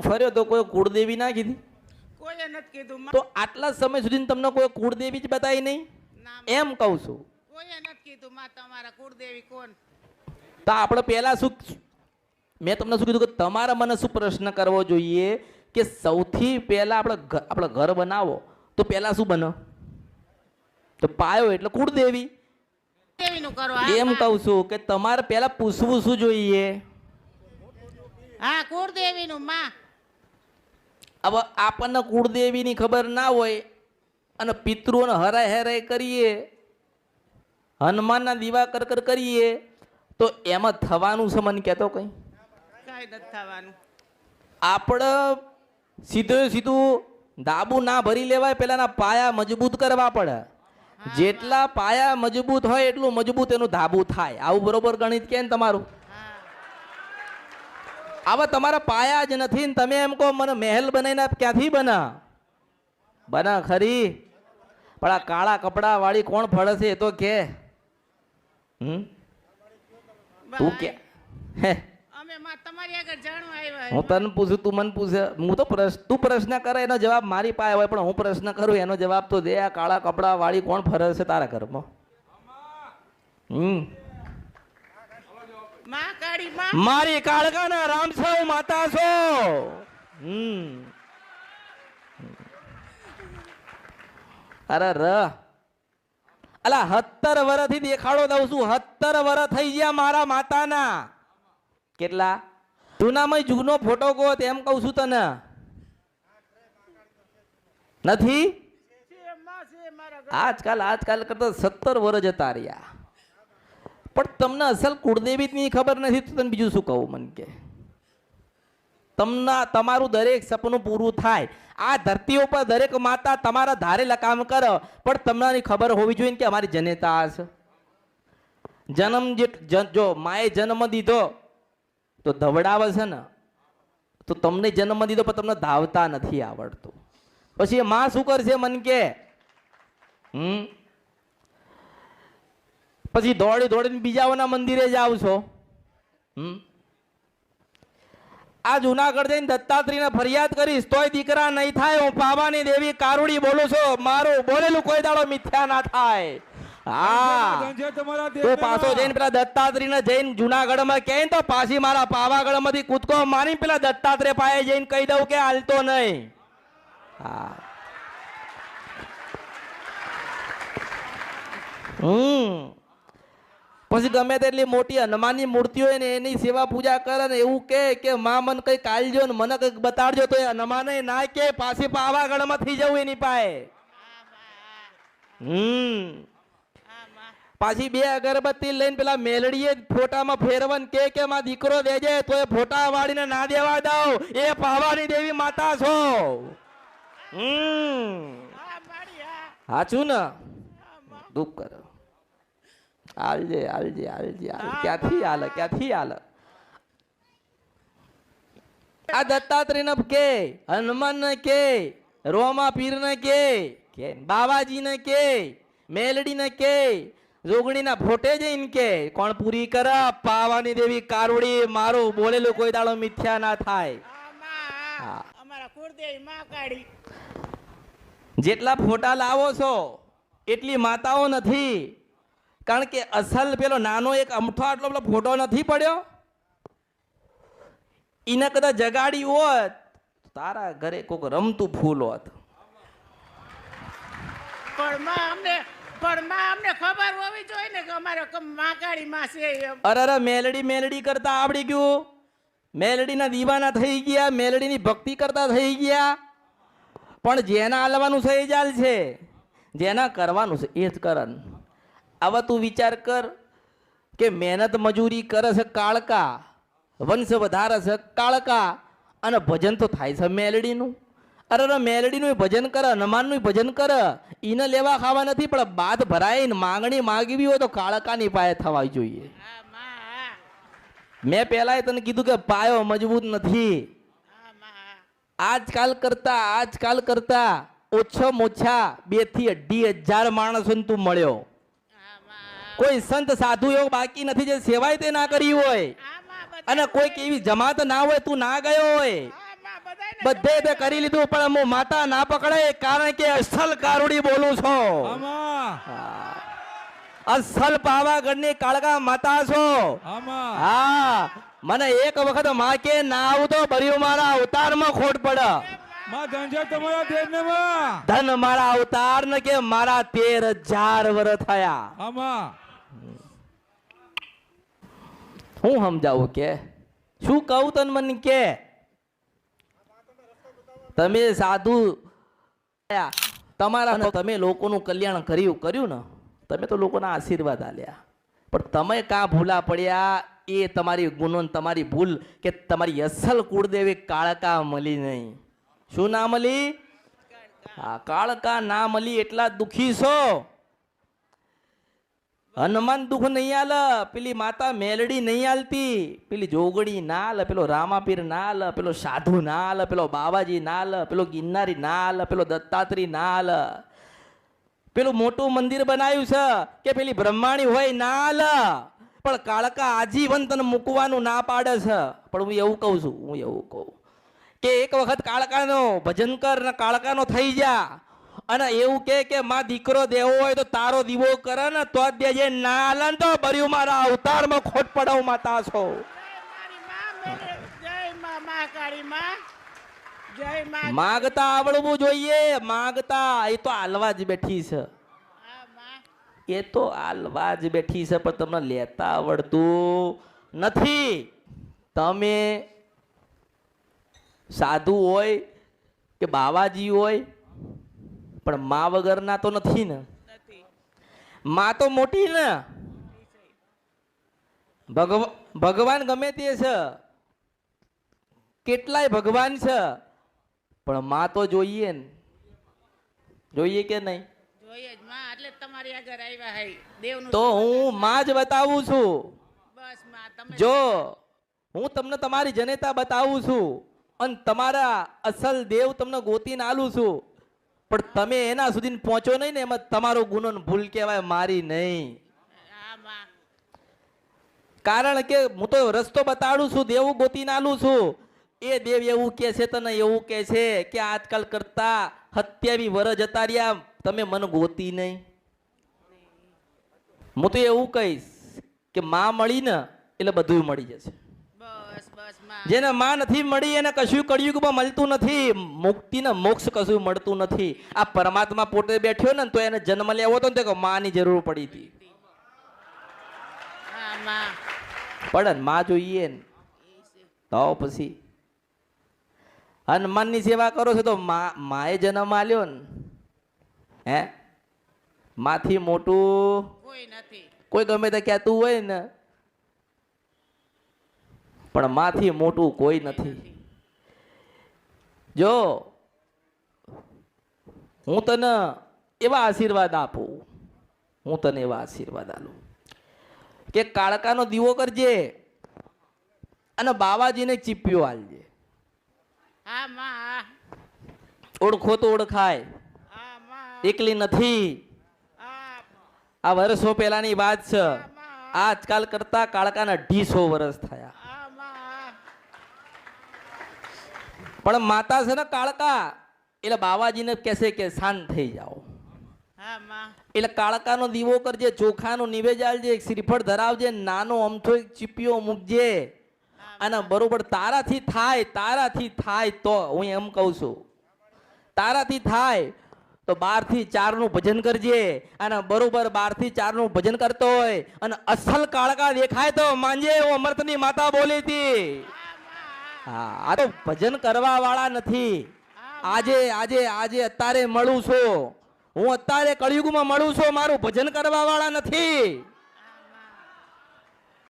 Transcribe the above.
ફર્યો તો કોઈ કુળદેવી ના કીધી? કોઈએ નથી કીધું તો આટલા સમય સુધી તમને કોઈ કુળદેવી જ બતાવી નહીં? ના, એમ કહું છું. કોઈએ નથી કીધું માં તમારા કુળદેવી કોણ. તો આપણે પહેલા શું, મેં તમને શું કીધું કે તમારે મને શું પ્રશ્ન કરવો જોઈએ કે સૌથી પહેલા આપણે ઘર બનાવો તો પહેલા શું બને? તો પાયો એટલે કુળદેવી. દેવીનું કરો. એમ કહું છું કે તમારે પહેલા પૂછવું શું જોઈએ? હા, કુળદેવીનું માં. હવે આપણને કુળદેવીની ખબર ના હોય અને પિતૃઓને હરાય હરાય કરીએ, હનુમાનના દીવા કર કરીએ તો એમાં થવાનું છે મને કહેતો કંઈ? કાંઈ નથી થવાનું. આપણે સીધું ધાબુ ના ભરી લેવાય, પેલાના પાયા મજબૂત કરવા પડે. જેટલા પાયા મજબૂત હોય એટલું મજબૂત એનું ધાબુ થાય. આવું બરોબર ગણિત કે ને તમારું? આવા તમારા પાયા જ નથી ને તમે એમ કહો મને મહેલ બનાવીને ક્યાંથી બના ખરી? પણ આ કાળા કપડા વાળી કોણ ફળે છે એ તો કે તું કે હે અમે માં તમારી આગળ જાણવા આવ્યા. હું તને પૂછું, તું મને પૂછે. હું તો તું પ્રશ્ન કરે એનો જવાબ મારી પાસે હોય, પણ હું પ્રશ્ન કરું એનો જવાબ તો દે. આ કાળા કપડા વાળી કોણ ફરે છે તારા ઘરમાં? માં કાળી માં. મારી કાળકાના રામસવ માતા છો. અરે ર અલા 17 વર્ષથી દેખાડો દઉં છું. 17 વર્ષ થઈ ગયા મારા માતાના. કેટલા? જૂનામાં જૂનો ફોટો કહો તેમ કહું છું તને. નથી? આજકાલ કરતા 17 વર્ષ જતા રહ્યા. પણ તમને અસલ કુળદેવીની ખબર નથી તો તને બીજું શું કહું? મને કે તમારું દરેક સપનું પૂરું થાય. આ ધરતી ઉપર દરેક માતા તમારા ધારેલા કામ કરે, પણ તમને ખબર હોવી જોઈએ કે અમારી જનેતા છે. જો માએ જન્મ દીધો તો ધવડાવે છે ને, તો તમને જન્મ દીધો પણ તમને ધાવતા નથી આવડતું. પછી એ માં શું કરશે મન કે? પછી દોડીને બીજાઓના મંદિરે જાવ છો. આ જુનાગઢ જઈને દત્તાત્રેયને ફરિયાદ કરીશ તોય દીકરા નહીં થાય. હું પાવાની દેવી કારુડી બોલું છું. મારું બોલેલું કોઈ દાડો મિથ્યા ના થાય. હા, તો પાછો જઈને પેલા દત્તાત્રેયને જઈને જુનાગઢમાં કહે તો પાછી મારા પાવાગઢમાંથી કૂદકો મારી પેલા દત્તાત્રેય પાસે જઈને કહી દઉં કે હાલતો નહીં. હા, પછી ગમે તેટલી મોટી હનુમાનની મૂર્તિ હોય ને એની સેવા પૂજા કરે ને એવું કે માં મને કઈ કાલજો ને મને કઈક બતાડજો, તો એ હનુમાન ના કે પાછી પાવાગઢમાં થઈ જવું એની પાસે. પાછી 2 અગરબત્તી લઈને પેલા મેલડીએ ફોટામાં ફેરવન કે માં દીકરો દેજે, તો એ ફોટા વાળીને ના દેવા દઉં. એ પાવાની દેવી માતા છો. સાચું ને? દુઃખ કરો. હાલજે ક્યાંથી હાલે? આ દત્તાત્રેય ને કે, હનુમાન ને કે, રોમા પીર ને કે, બાવાજી ને કે, મેલડી ને કે, જોગણીના ફોટે જઈને કે કોણ પૂરી કરે? પાવાની દેવી કારુડી. મારું બોલેલું કોઈ દાડો મિથ્યા ના થાય. અમારા કુળદેવી માં કાળી. જેટલા ફોટા લાવો છો એટલી માતાઓ નથી. કારણ કે અસલ પેલો નાનો એક અમઠો આટલો પેલો ફોટો નથી પડ્યો. એને કદાચ જગાડી હોત તારા ઘરે કોઈક રમતું ફૂલ હોત. પણ માં અમને ખબર હોવી જોઈએ ને કે અમારે માં કાળી માં છે એમ. અરે મેલડી કરતા આવડી ગયું. મેલડીના દીવાના થઈ ગયા, મેલડીની ભક્તિ કરતા થઈ ગયા. પણ જેના હાલવાનું છે એ જ હાલશે, જેના કરવાનું છે એ જ કરન. હવે તું વિચાર કર કે મહેનત મજૂરી કરે છે કાળકા, વંશ વધારે છે કાળકા, અને ભજન તો થાય છે મેલડીનું. અરે મેલડીનું ભજન કરે, હનુમાનનું ભજન કરે. એને લેવા ખાવા નથી, પણ બાદ ભરાઈને માંગણી માગવી હોય તો કાળકાની પાસે થવા જોઈએ. મેં પહેલા તને કીધું કે પાયો મજબૂત નથી. આજકાલ કરતા ઓછામાં ઓછા 2 થી 2.5 માણસોને તું મળ્યો. કોઈ સંત સાધુ એવો બાકી નથી જે સેવાય તે ના કરી હોય. અને કોઈક એવી જમાત ના હોય તું ના ગયો હોય. બધે તે કરી લીધું પણ હું માતા ના પકડે કારણ કે અસલ કારુડી બોલું છું. આમાં અસલ પાવાગઢની કાળકા માતા છો. આમાં હા મને એક વખત માં કે ના આવું તો ભર્યું મારા અવતારમાં ખોટ પડે. માં ધનજર તમારા દેશને માં ધન મારા અવતાર ને કે મારા 13,000 વર્ષ થયા. આમાં હું સમજાવું કે શું કહું તને મને કે તમે સાધુ થયા. તમારા તમે લોકોનું કલ્યાણ કર્યું ને તમે તો લોકોના આશીર્વાદ આલ્યા પણ તમે કાં ભૂલા પડ્યા એ તમારી ગુનો ને તમારી ભૂલ કે તમારી અસલ કુળદેવી કાળકા મળી નહીં. શું ના મળી? હા કાળકા ના મળી એટલા દુખી છો. હનુમાન દુઃખ નહીં આલે, પેલી માતા મેલડી નહીં આલતી, પેલી જોગણી ના આલે, પેલો રામાપીર ના આલે, પેલો સાધુ ના આલે, પેલો બાબાજી ના આલે, પેલો ગિરનારી ના આલે, પેલો દત્તાત્રી ના આલે, પેલું મોટું મંદિર બનાવ્યું છે કે પેલી બ્રહ્માણી હોય ના આલે, પણ કાળકા આજીવન તને મૂકવાનું ના પાડે છે. પણ હું એવું કહું છું, હું એવું કહું કે એક વખત કાળકાનો ભજન કર ને કાળકાનો થઈ જા અને એવું કે માં દીકરો દેવો હોય તો તારો દીવો કરે ને તો જ દેજે, ના આલે ને તો ભર્યું મારા અવતારમાં ખોટ પડાવ માતા છો. મારી માં મેલડી, જય માં મહાકાળી માં, જય માં. માગતા આવડવું જોઈએ. માગતા એ તો આલવા જ બેઠી છે, હા માં. એ તો આલવા જ બેઠી છે પણ તમને લેતા આવડતું નથી. તમે સાધુ હોય કે બાવાજી હોય પણ મા વગરના તો નથી ને. નથી. માં તો મોટી ને. ભગવાન ગમે તે છે, કેટલાય ભગવાન છે પણ માં તો જોઈએ ને. જોઈએ કે નહીં? જોઈએ જ માં, એટલે જ તમારી આગળ આવ્યા હે દેવનું. તો હું માં જ બતાવું છું. બસ માં તમે જો હું તમને તમારી જનેતા બતાવું છું અને તમારા અસલ દેવ તમને ગોતીને આલું છું પણ તમે એના સુધી પહોંચો નહીં ને એમાં તમારો ગુનો ને ભૂલ કહેવાય, મારી નહીં. હા માં. કારણ કે હું તો રસ્તો બતાડું છું, દેવું ગોતીને આલું છું. એ દેવ એવું કે છે તને એવું કે છે કે આજકાલ કરતા 27 વર્ષ જતા રહ્યા તમે મને ગોતી નહીં. હું તો એવું કહીશ કે માં મળી ને એટલે બધું મળી જશે. બસ બસ માં. જેને માં નથી મળી એને કશું કળિયુગમાં મળતું નથી. મુક્તિ ને મોક્ષ કશું મળતું નથી. આ પરમાત્મા પોતે બેઠ્યો ને તો એને જન્મ લેવો હતો ને તો માની જરૂર પડી હતી. હા માં. પડે ને માં જોઈએ ને તો પછી હનુમાનની સેવા કરો છો તો માએ જન્મ આલ્યો ને. હે માથી મોટું કોઈ નથી. કોઈ ગમે તે કહેતું હોય ને પણ માથી મોટું કોઈ નથી. જો હું તને એવા આશીર્વાદ આપું, હું તને એવા આશીર્વાદ આલું કે કાળકાનો દીવો કરજે અને બાવાજીને ચીપ્યો આલજે. હા માં. ઓળખો તો ઓળખાય, હા માં. એકલી નથી. હા આ વર્ષો પહેલાની વાત છે. માં. આજકાલ કરતા કાળકાના 250 વર્ષ થયા. હા માં. પણ માતા છે ને કાળકા એટલે બાવાજીને કહેશે કે શાંત થઈ જાઓ. હા માં. એટલે કાળકાનો દીવો કરજે, ચોખાનું નિવેદ આલજે, એક શ્રીફળ ધરાવજે, નાનો અમથો એક ચીપિયો મૂકજે અને બરોબર તારાથી થાય તો હું એમ કહું છું તારાથી થાય તો 12 થી 4 નું ભજન કરજે અને બરોબર 12 થી 4 નું ભજન કરતો હોય અને અસલ કાળકા દેખાય તો માનજે હું અમૃતની માતા બોલી હતી. હા આ તો ભજન કરવા વાળા નથી. આજે અત્યારે મળું છું હું, અત્યારે કળિયુગમાં મળું છું, મારું ભજન કરવા વાળા નથી.